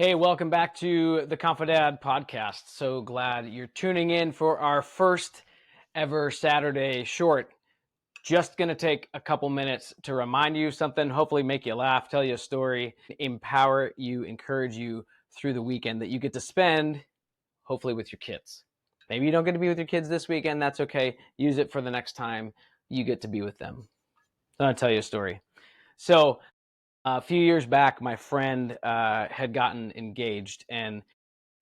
Hey, welcome back to the Confidad podcast. So glad you're tuning in for our first ever Saturday short. Just going to take a couple minutes to remind you something, hopefully make you laugh, tell you a story, empower you, encourage you through the weekend that you get to spend, hopefully with your kids. Maybe you don't get to be with your kids this weekend. That's okay. Use it for the next time you get to be with them. So I'm going to tell you a story. So a few years back, my friend had gotten engaged, and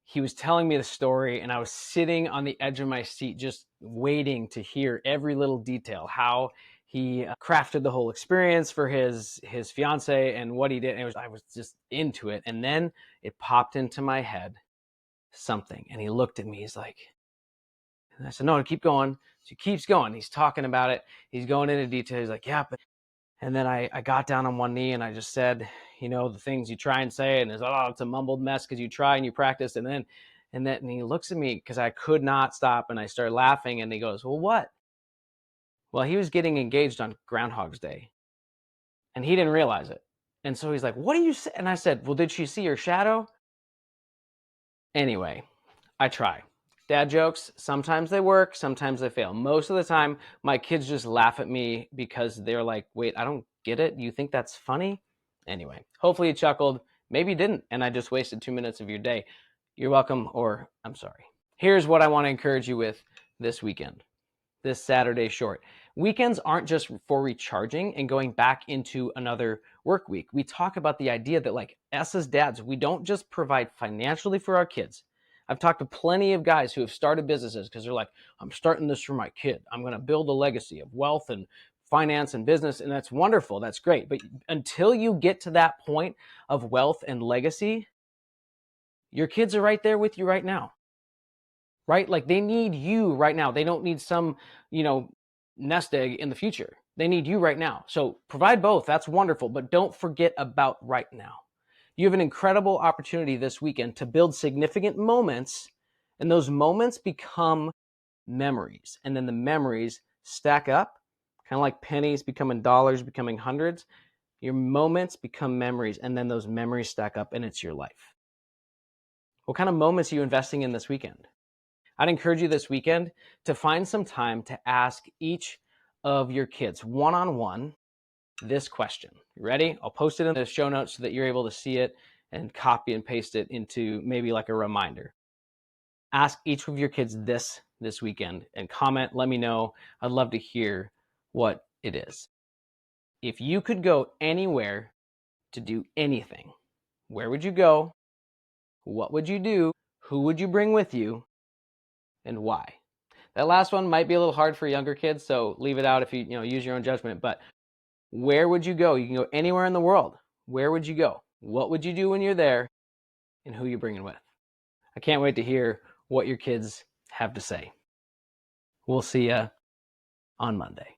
he was telling me the story, and I was sitting on the edge of my seat just waiting to hear every little detail, how he crafted the whole experience for his fiance and what he did. And I was just into it. And then it popped into my head something, and he looked at me. He's like, and I said, no, keep going. So he keeps going. He's talking about it. He's going into detail. He's like, yeah, but and then I got down on one knee and I just said, the things you try and say, and it's a mumbled mess because you try and you practice. And he looks at me because I could not stop, and I started laughing, and he goes, well, what? Well, he was getting engaged on Groundhog's Day, and he didn't realize it. And so he's like, what do you say? And I said, well, did she see your shadow? Anyway, I try. Dad jokes, sometimes they work, sometimes they fail. Most of the time, my kids just laugh at me because they're like, wait, I don't get it. You think that's funny? Anyway, hopefully you chuckled. Maybe you didn't, and I just wasted 2 minutes of your day. You're welcome, or I'm sorry. Here's what I want to encourage you with this weekend, this Saturday short. Weekends aren't just for recharging and going back into another work week. We talk about the idea that, like, us as dads, we don't just provide financially for our kids. I've talked to plenty of guys who have started businesses because they're like, I'm starting this for my kid. I'm going to build a legacy of wealth and finance and business. And that's wonderful. That's great. But until you get to that point of wealth and legacy, your kids are right there with you right now, right? Like, they need you right now. They don't need some, nest egg in the future. They need you right now. So provide both. That's wonderful. But don't forget about right now. You have an incredible opportunity this weekend to build significant moments, and those moments become memories. And then the memories stack up, kind of like pennies becoming dollars, becoming hundreds. Your moments become memories, and then those memories stack up, and it's your life. What kind of moments are you investing in this weekend? I'd encourage you this weekend to find some time to ask each of your kids one-on-one this question. You ready? I'll post it in the show notes so that you're able to see it and copy and paste it into maybe like a reminder. Ask each of your kids this weekend and comment. Let me know. I'd love to hear what it is. If you could go anywhere to do anything, where would you go? What would you do? Who would you bring with you? And why? That last one might be a little hard for younger kids, so leave it out if you use your own judgment. But where would you go? You can go anywhere in the world. Where would you go? What would you do when you're there? And who you bringing with? I can't wait to hear what your kids have to say. We'll see you on Monday.